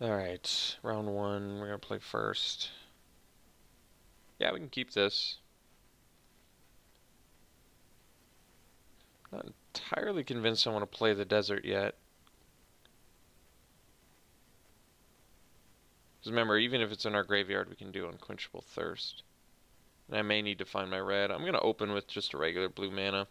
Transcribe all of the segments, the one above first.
Alright, round one, we're gonna play first. Yeah, we can keep this. Not entirely convinced I want to play the desert yet. Because remember, even if it's in our graveyard, we can do Unquenchable Thirst. And I may need to find my red. I'm gonna open with just a regular blue mana.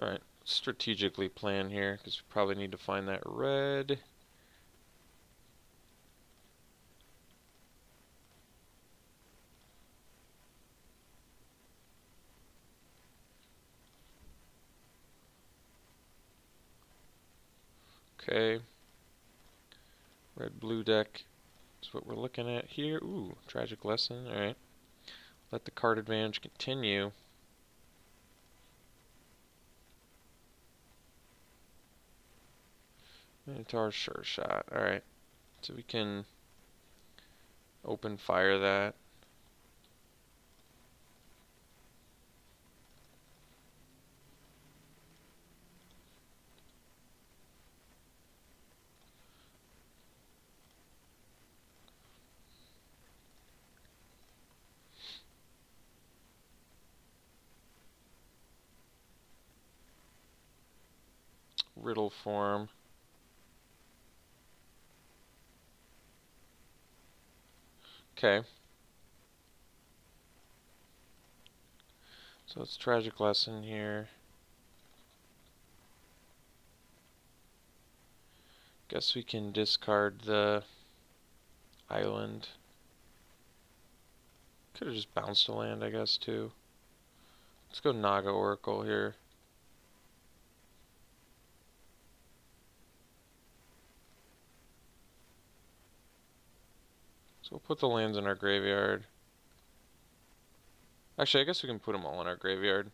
Alright, strategically plan here, because we probably need to find that red. Okay. Red-blue deck is what we're looking at here. Ooh, Tragic Lesson, alright. Let the card advantage continue. Minotaur Sure Shot, alright. So we can open fire that. Riddle form. Okay. So it's Tragic Lesson here. Guess we can discard the island. Could have just bounced a land, I guess, too. Let's go Naga Oracle here. So we'll put the lands in our graveyard. Actually, I guess we can put them all in our graveyard.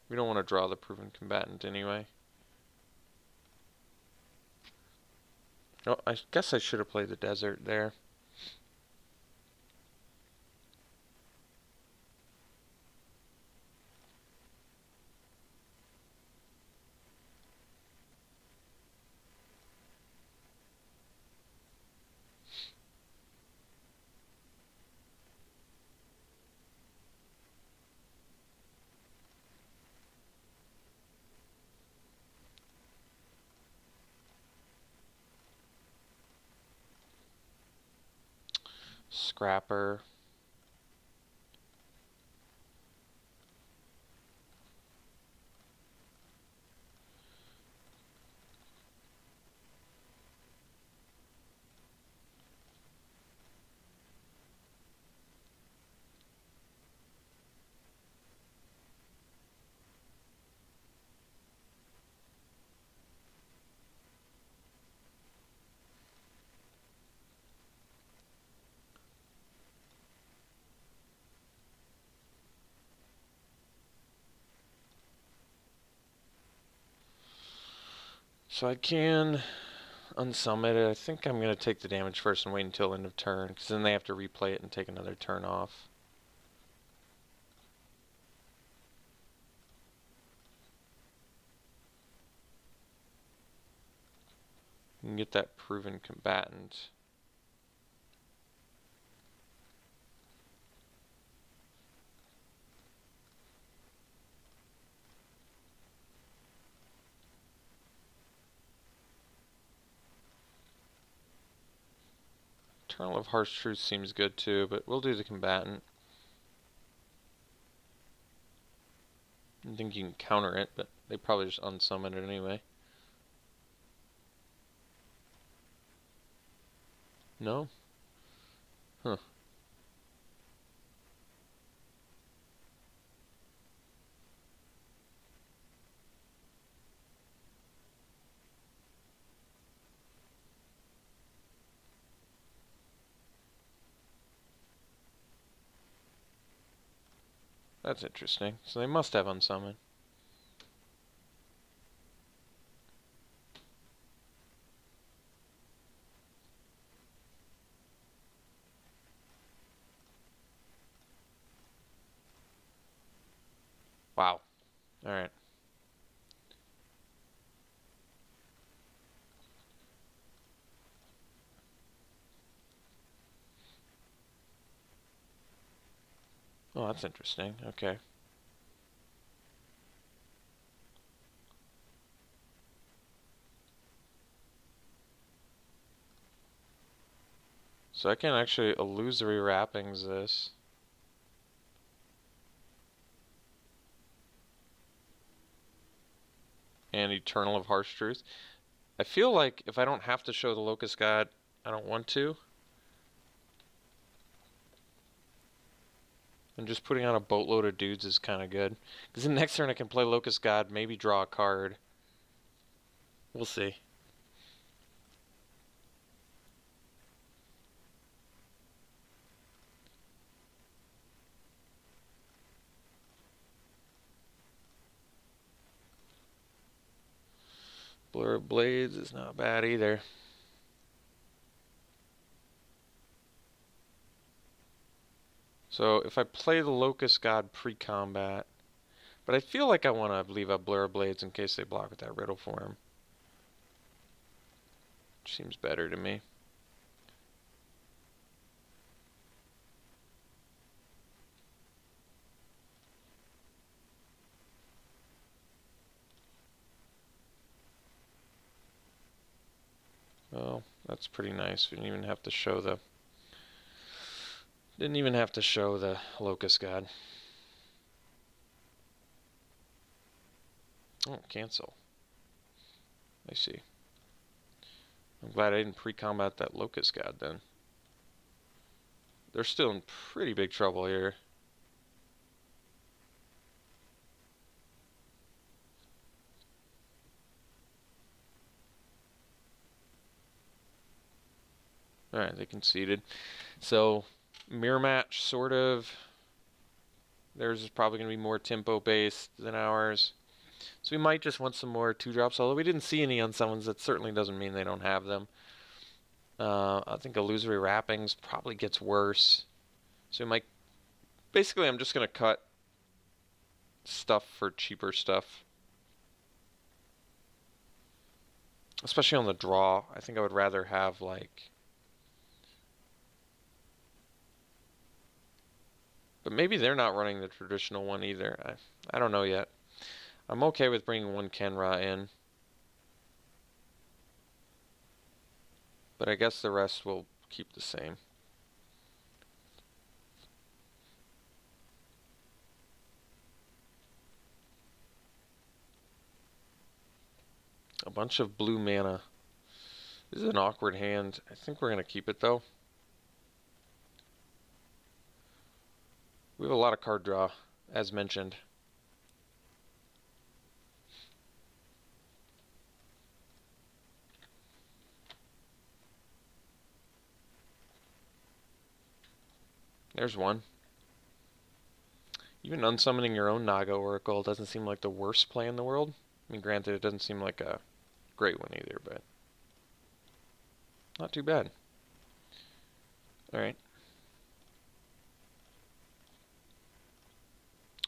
We don't want to draw the Proven Combatant anyway. Oh, I guess I should have played the desert there. Scrapper. So I can unsummon it. I think I'm going to take the damage first and wait until end of turn, because then they have to replay it and take another turn off. You can get that Proven Combatant. Eternal of Harsh Truth seems good too, but we'll do the Combatant. I think you can counter it, but they probably just unsummon it anyway. No? Huh. That's interesting. So they must have unsummon. Oh, that's interesting. Okay. So I can actually illusory wrappings this. And Eternal of Harsh Truth. I feel like if I don't have to show the Locust God, I don't want to. And just putting on a boatload of dudes is kind of good. Because the next turn I can play Locust God, maybe draw a card. We'll see. Blur of Blades is not bad either. So if I play the Locust God pre-combat, but I feel like I want to leave up Blur of Blades in case they block with that Riddle Form. Which seems better to me. Well, that's pretty nice. We didn't even have to show the Locust God. Oh, cancel. I see. I'm glad I didn't pre-combat that Locust God then. They're still in pretty big trouble here. Alright, they conceded. So, mirror match, sort of. Theirs is probably going to be more tempo-based than ours. So we might just want some more 2-drops, although we didn't see any unsummons. That certainly doesn't mean they don't have them. I think Illusory Wrappings probably gets worse. So we might... Basically, I'm just going to cut stuff for cheaper stuff. Especially on the draw. I think I would rather have, like... But maybe they're not running the traditional one either. I don't know yet. I'm okay with bringing one Kenra in. But I guess the rest will keep the same. A bunch of blue mana. This is an awkward hand. I think we're going to keep it though. We have a lot of card draw, as mentioned. There's one. Even unsummoning your own Naga Oracle doesn't seem like the worst play in the world. I mean, granted, it doesn't seem like a great one either, but not too bad. Alright.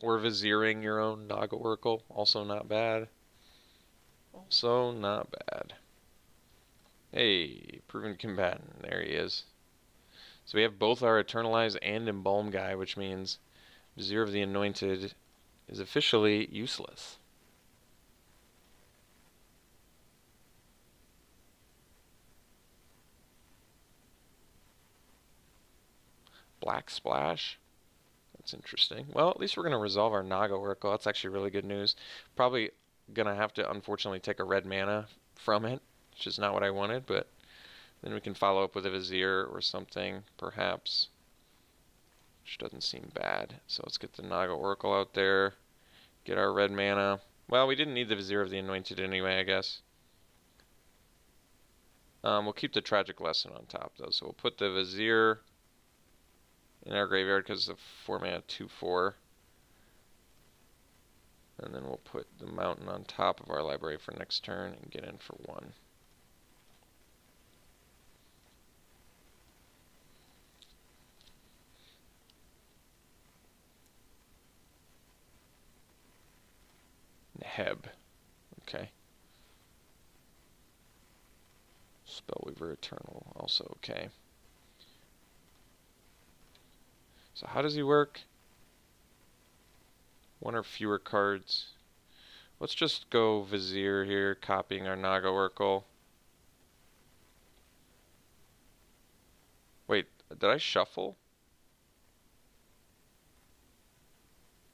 Or viziering your own Naga Oracle, also not bad. Also not bad. Hey, proven combatant. There he is. So we have both our Eternalize and Embalm guy, which means Vizier of the Anointed is officially useless. Black Splash. That's interesting. Well, at least we're going to resolve our Naga Oracle. That's actually really good news. Probably going to have to, unfortunately, take a red mana from it, which is not what I wanted, but then we can follow up with a Vizier or something, perhaps, which doesn't seem bad. So let's get the Naga Oracle out there, get our red mana. Well, we didn't need the Vizier of the Anointed anyway, I guess. We'll keep the Tragic Lesson on top, though. So we'll put the Vizier in our graveyard because of 4-mana 2/4. And then we'll put the Mountain on top of our library for next turn and get in for 1. Heb. Okay. Spellweaver Eternal, also okay. So how does he work? One or fewer cards. Let's just go Vizier here, copying our Naga Oracle. Wait, did I shuffle?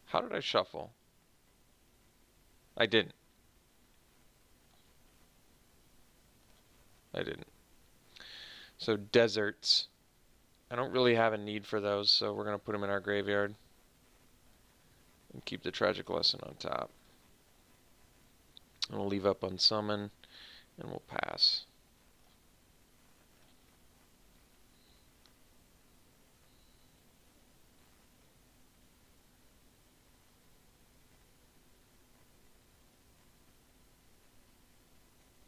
How did I shuffle? I didn't. I didn't. So deserts. I don't really have a need for those, so we're going to put them in our graveyard. And keep the Tragic Lesson on top. And we'll leave up Unsummon, and we'll pass.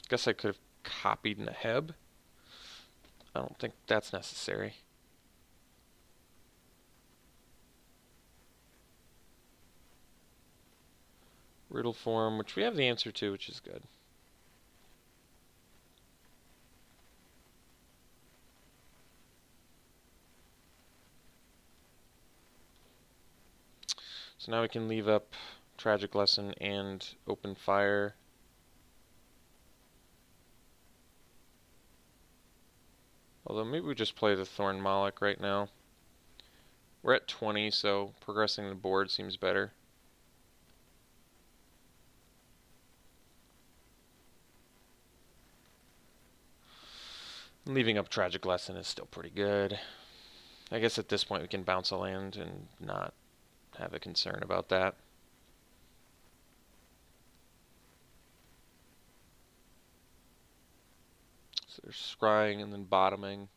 Guess I could have copied Neheb. I don't think that's necessary. Riddle form, which we have the answer to, which is good. So now we can leave up Tragic Lesson and Open Fire. Although maybe we just play the Thorn Moloch right now. We're at 20, so progressing the board seems better. Leaving up Tragic Lesson is still pretty good. I guess at this point we can bounce a land and not have a concern about that. So they're scrying and then bottoming.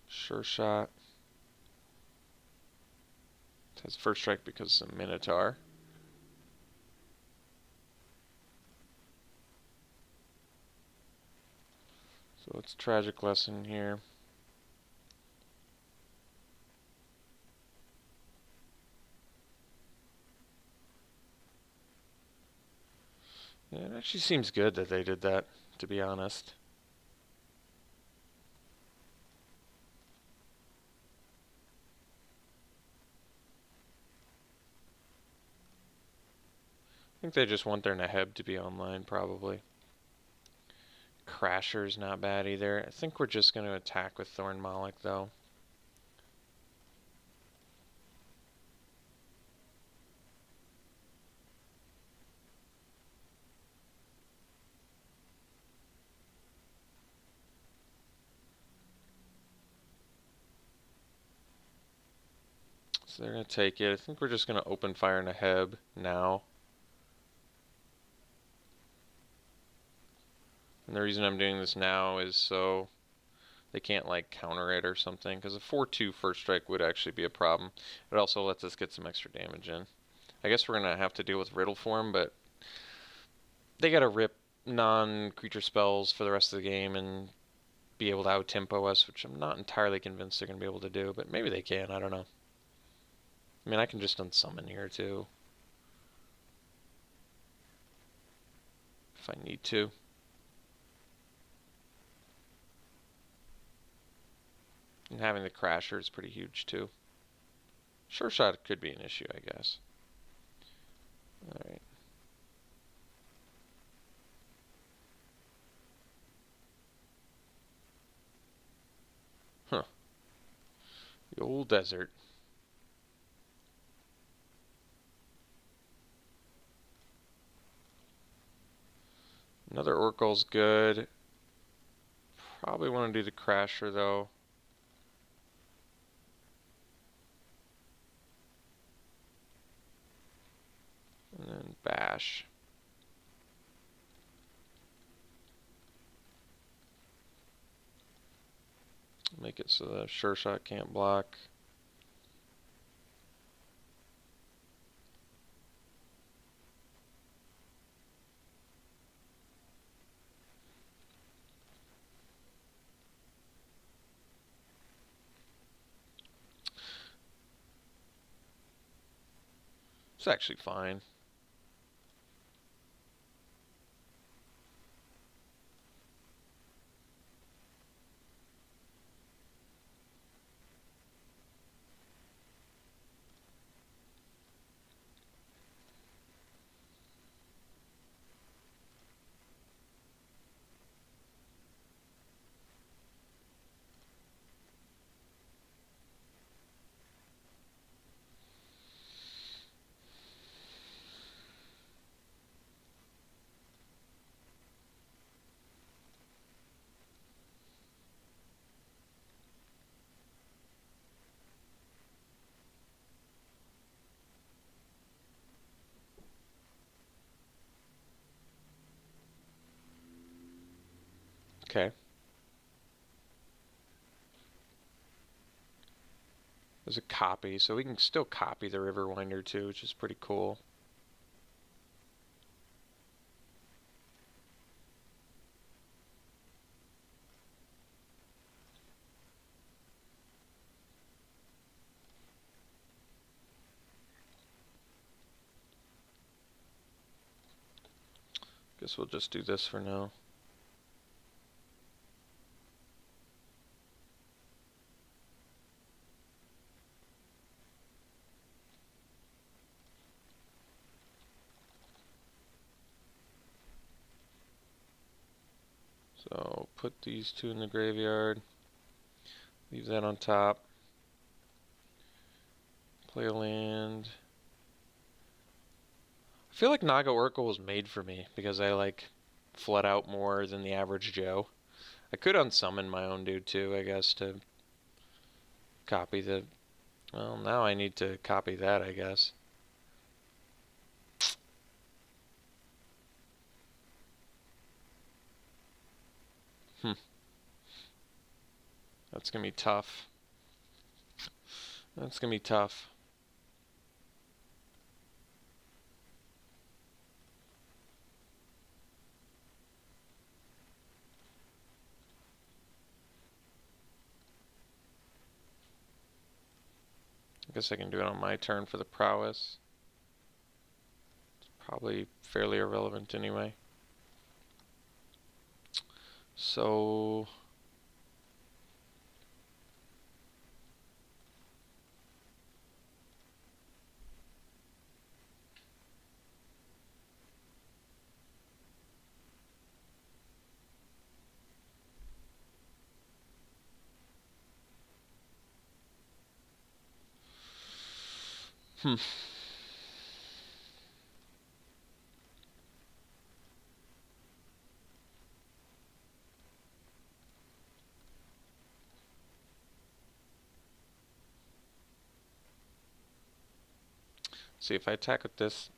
Sure shot. It has first strike because of Minotaur. So it's Tragic Lesson here. Yeah, it actually seems good that they did that, to be honest. I think they just want their Neheb to be online, probably. Crasher's not bad either. I think we're just going to attack with Thorn Moloch, though. So they're going to take it. I think we're just going to open fire Neheb now. And the reason I'm doing this now is so they can't like counter it or something, because a 4-2 first strike would actually be a problem. It also lets us get some extra damage in. I guess we're going to have to deal with Riddle form, but they got to rip non-creature spells for the rest of the game and be able to out-tempo us, which I'm not entirely convinced they're going to be able to do, but maybe they can, I don't know. I mean, I can just unsummon here too, if I need to. And having the Crasher is pretty huge too. Sure shot could be an issue, I guess. Alright. Huh. The old desert. Another Oracle's good. Probably want to do the Crasher though. And then bash. Make it so the sure shot can't block. It's actually fine. Okay. There's a copy, so we can still copy the River Winder too, which is pretty cool. Guess we'll just do this for now. So put these two in the graveyard. Leave that on top. Play a land. I feel like Naga Oracle was made for me because I like flood out more than the average Joe. I could unsummon my own dude too, I guess, to copy the... Well, now I need to copy that, I guess. That's gonna be tough. That's gonna be tough. I guess I can do it on my turn for the prowess. It's probably fairly irrelevant anyway. So... See, if I attack with this,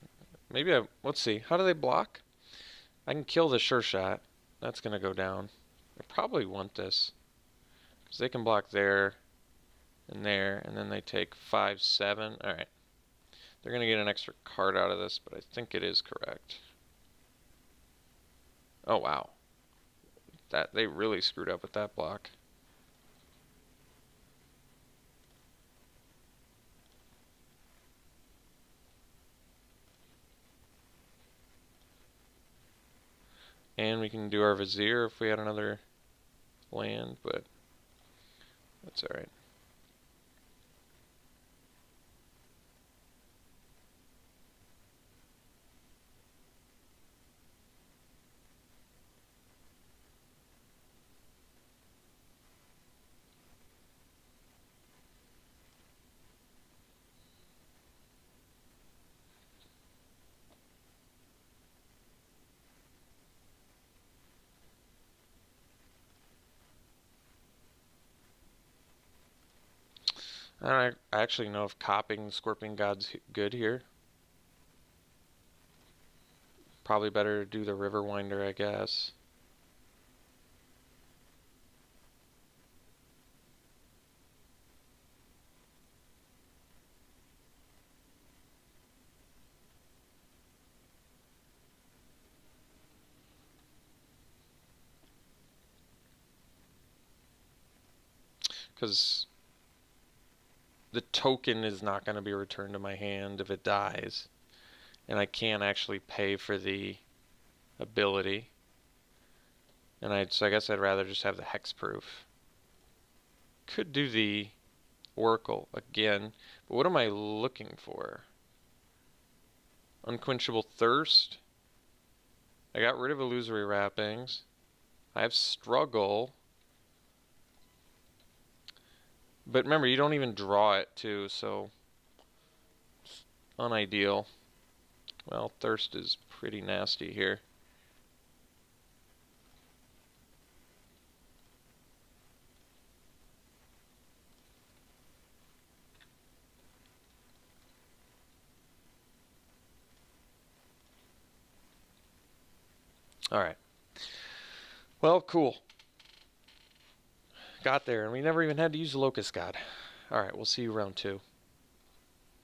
maybe let's see, how do they block? I can kill the sure shot. That's gonna go down. I probably want this, because they can block there, and then they take 5, 7. Alright. They're gonna get an extra card out of this, but I think it is correct. Oh wow. They really screwed up with that block. And we can do our Vizier if we had another land, but that's alright. I actually know if copying Scorpion God's good here. Probably better to do the River Winder, I guess. Because the token is not going to be returned to my hand if it dies. And I can't actually pay for the ability. And so I guess I'd rather just have the hexproof. Could do the Oracle again, but what am I looking for? Unquenchable Thirst. I got rid of Illusory Wrappings. I have Struggle. But remember, you don't even draw it too, so it's unideal. Well, Thirst is pretty nasty here. Alright. Well, cool. got there, and we never even had to use the Locust God. Alright, we'll see you round 2.